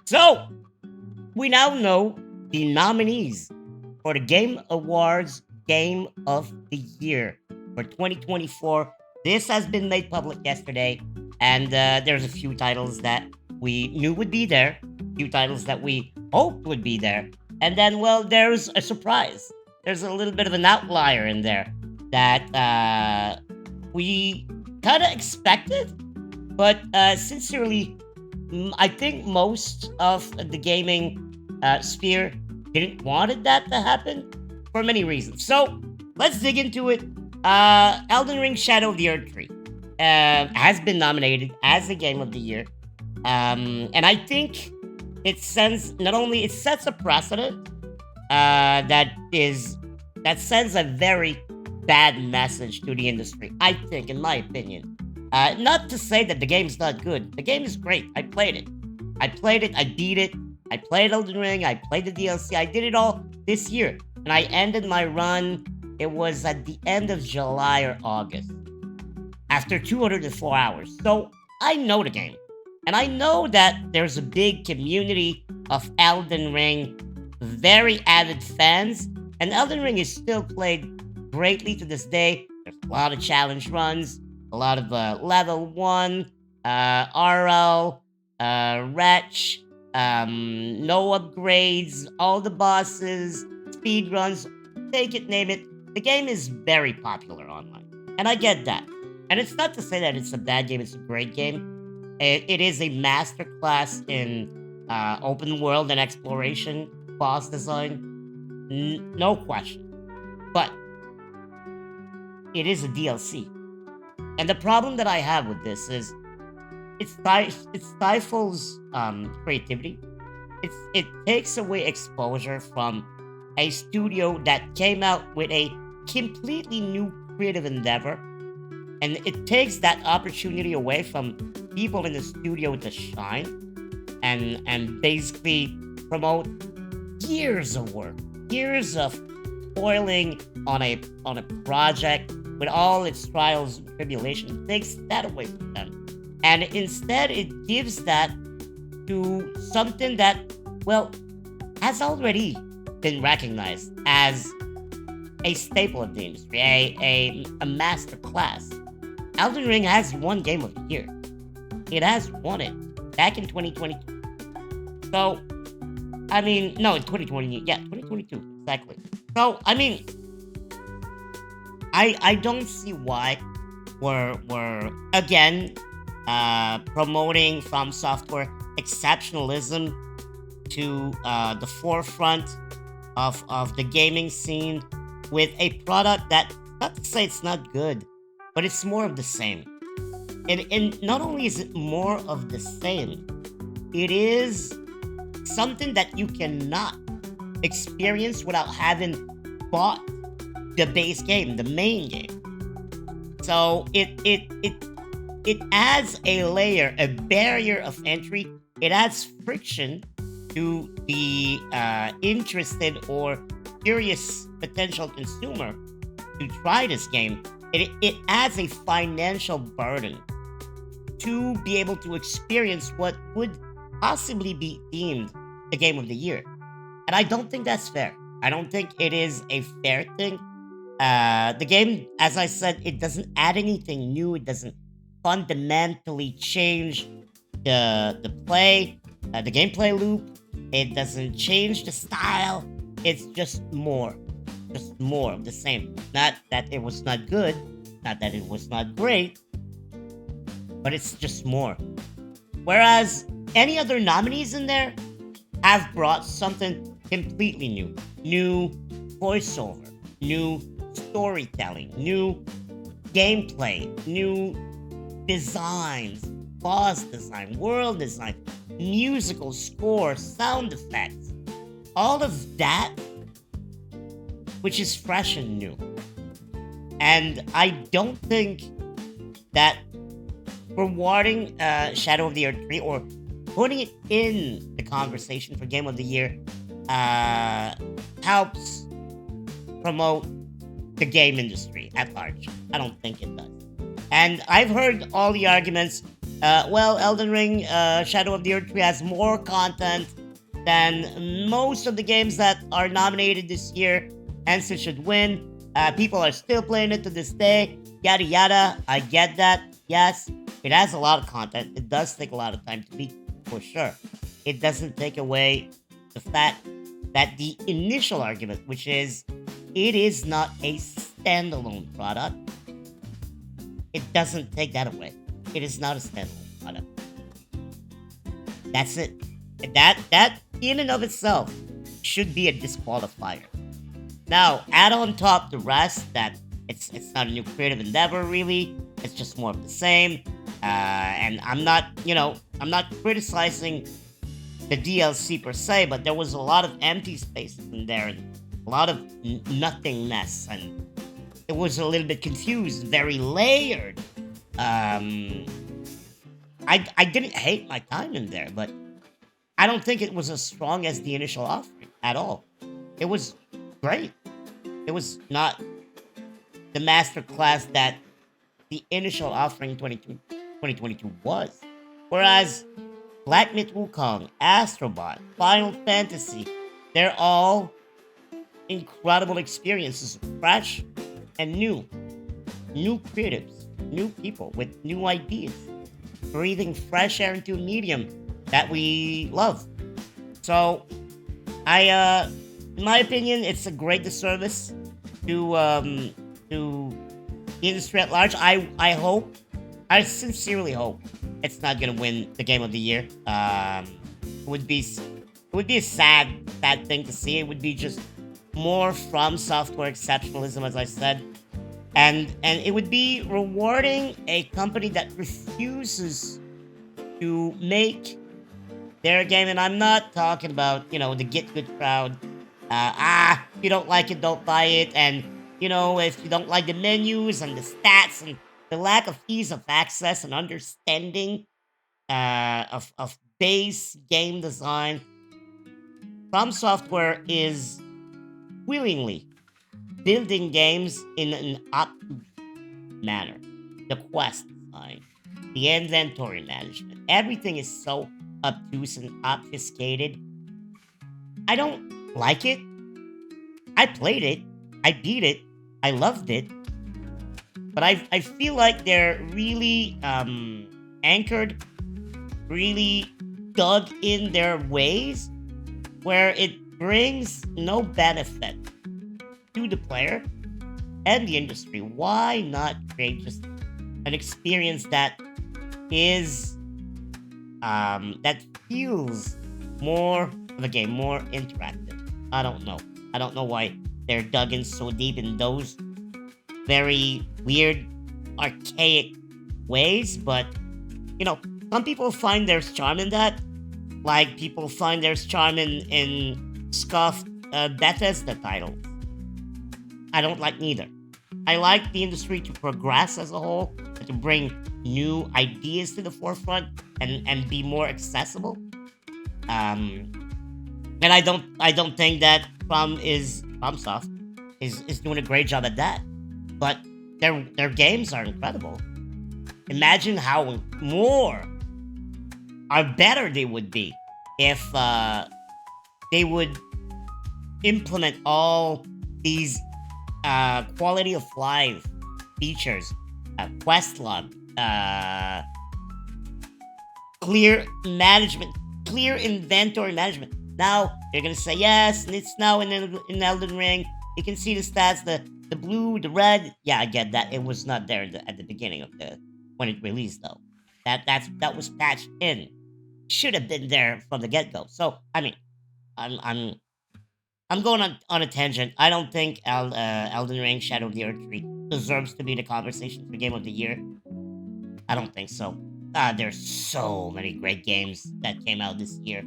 So, we now know the nominees for the Game Awards Game of the Year for 2024. This has been made public yesterday, and there's a few titles that we knew would be there, a few titles that we hoped would be there, and then, well, there's a surprise. There's a little bit of an outlier in there that we kind of expected, but sincerely, I think most of the gaming sphere didn't wanted that to happen for many reasons. So let's dig into it. Elden Ring Shadow of the Erdtree has been nominated as the game of the year, and I think it sends not only it sets a precedent that sends a very bad message to the industry. I think, in my opinion, not to say that the game's not good. The game is great. I played it. I beat it. I played Elden Ring. I played the DLC. I did it all this year, and I ended my run. It was at the end of July or August, after 204 hours. So I know the game. And I know that there's a big community of Elden Ring, very avid fans, and Elden Ring is still played greatly to this day. There's a lot of challenge runs, a lot of level 1, RL, Wretch, no upgrades, all the bosses, speed runs, take it, name it. The game is very popular online, and I get that. And it's not to say that it's a bad game, it's a great game. It is a masterclass in open world and exploration, boss design, no question. But it is a DLC. And the problem that I have with this is it stifles creativity. It takes away exposure from a studio that came out with a completely new creative endeavor, and it takes that opportunity away from people in the studio to shine and basically promote years of work, years of toiling on a project with all its trials and tribulations. It takes that away from them, and instead it gives that to something that, well, has already been recognized as a staple of the industry, a master class. Elden Ring has won Game of the Year. It has won it back in 2022. So, I mean, no, in 2020, yeah, 2022, exactly. So, I mean, I don't see why we're again promoting From Software exceptionalism to the forefront of the gaming scene with a product that, not to say it's not good, but it's more of the same. And not only is it more of the same, it is something that you cannot experience without having bought the base game, the main game. So it adds a layer, a barrier of entry. It adds friction to the interested or curious potential consumer to try this game. It adds a financial burden to be able to experience what would possibly be deemed the game of the year. And I don't think that's fair. I don't think it is a fair thing. The game, as I said, it doesn't add anything new. It doesn't fundamentally change the play, the gameplay loop. It doesn't change the style. It's just more of the same. Not that it was not good, not that it was not great, but it's just more. Whereas any other nominees in there have brought something completely new. New voiceover, new storytelling, new gameplay, new designs, boss design, world design, musical score, sound effects. All of that, which is fresh and new. And I don't think that rewarding Shadow of the Erdtree or putting it in the conversation for Game of the Year helps promote the game industry at large. I don't think it does. And I've heard all the arguments. Well, Elden Ring Shadow of the Erdtree has more content than most of the games that are nominated this year, hence it should win. People are still playing it to this day. Yada yada. I get that. Yes, it has a lot of content. It does take a lot of time to beat, for sure. It doesn't take away the fact that the initial argument, which is it is not a standalone product, it doesn't take that away. It is not a standalone product. That's it. That in and of itself should be a disqualifier. Now, add on top the rest that it's not a new creative endeavor really. It's just more of the same. And I'm not criticizing the DLC per se, but there was a lot of empty spaces in there and a lot of nothingness, and it was a little bit confused, very layered. Um, I didn't hate my time in there, but I don't think it was as strong as the initial offering at all. It was great. It was not the masterclass that the initial offering 2022 was. Whereas Black Myth Wukong, Astrobot, Final Fantasy, they're all incredible experiences, fresh and new. New creatives, new people with new ideas, breathing fresh air into a medium that we love. So, in my opinion, it's a great disservice to the industry at large. I sincerely hope it's not gonna win the game of the year. It would be a sad thing to see. It would be just more From Software exceptionalism, as I said, and it would be rewarding a company that refuses to make their game. And I'm not talking about the get good crowd. If you don't like it, don't buy it. And if you don't like the menus and the stats and the lack of ease of access and understanding of base game design, From Software is willingly building games in an obtuse manner. The quest design, the inventory management, everything is so obtuse and obfuscated. I don't like it. I played it, I beat it, I loved it, but I feel like they're really anchored, really dug in their ways, where it brings no benefit to the player and the industry. Why not create just an experience that is that feels more of a game, more interactive? I don't know. I don't know why they're dug in so deep in those very weird, archaic ways, but some people find there's charm in that. Like people find there's charm in scuffed Bethesda titles. I don't like neither. I like the industry to progress as a whole, to bring new ideas to the forefront and be more accessible. Um, and I don't think that FromSoft is doing a great job at that. But their games are incredible. Imagine how more or better they would be if they would implement all these quality of life features, quest log, clear management, clear inventory management. Now you're gonna say yes, and it's now in Elden Ring. You can see the stats, the blue, the red. Yeah, I get that. It was not there at the beginning of the when it released though. That was patched in. Should have been there from the get go. So I mean, I'm I'm I'm going on a tangent. I don't think Elden Ring Shadow of the Erdtree deserves to be the conversation for Game of the Year. I don't think so. There's so many great games that came out this year.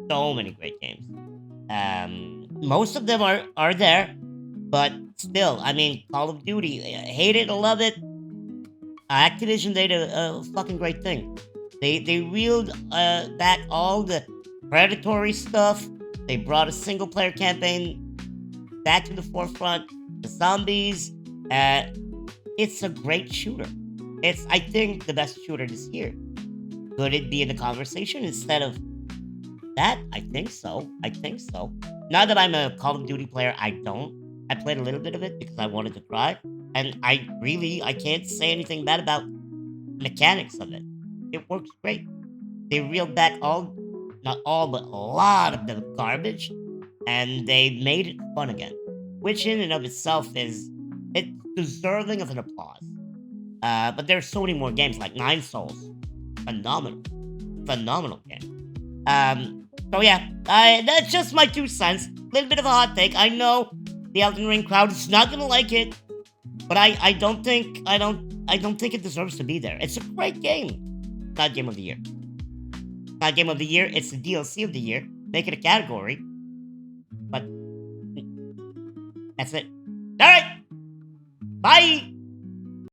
So many great games. Most of them are there, but still, I mean, Call of Duty, hate it or love it, Activision did a fucking great thing. They reeled back all the predatory stuff. They brought a single player campaign back to the forefront. The zombies. It's a great shooter. It's, I think, the best shooter this year. Could it be in the conversation instead of that? I think so. I think so. Now that I'm a Call of Duty player, I don't. I played a little bit of it because I wanted to try, and I can't say anything bad about mechanics of it. It works great. They reeled back not all, but a lot of the garbage, and they made it fun again, which in and of itself it's deserving of an applause. But there's so many more games like Nine Souls, phenomenal, phenomenal game. So yeah, that's just my 2 cents. Little bit of a hot take. I know the Elden Ring crowd is not gonna like it, but I don't think it deserves to be there. It's a great game. Not game of the year. Not game of the year. It's the DLC of the year. Make it a category. But that's it. All right. Bye.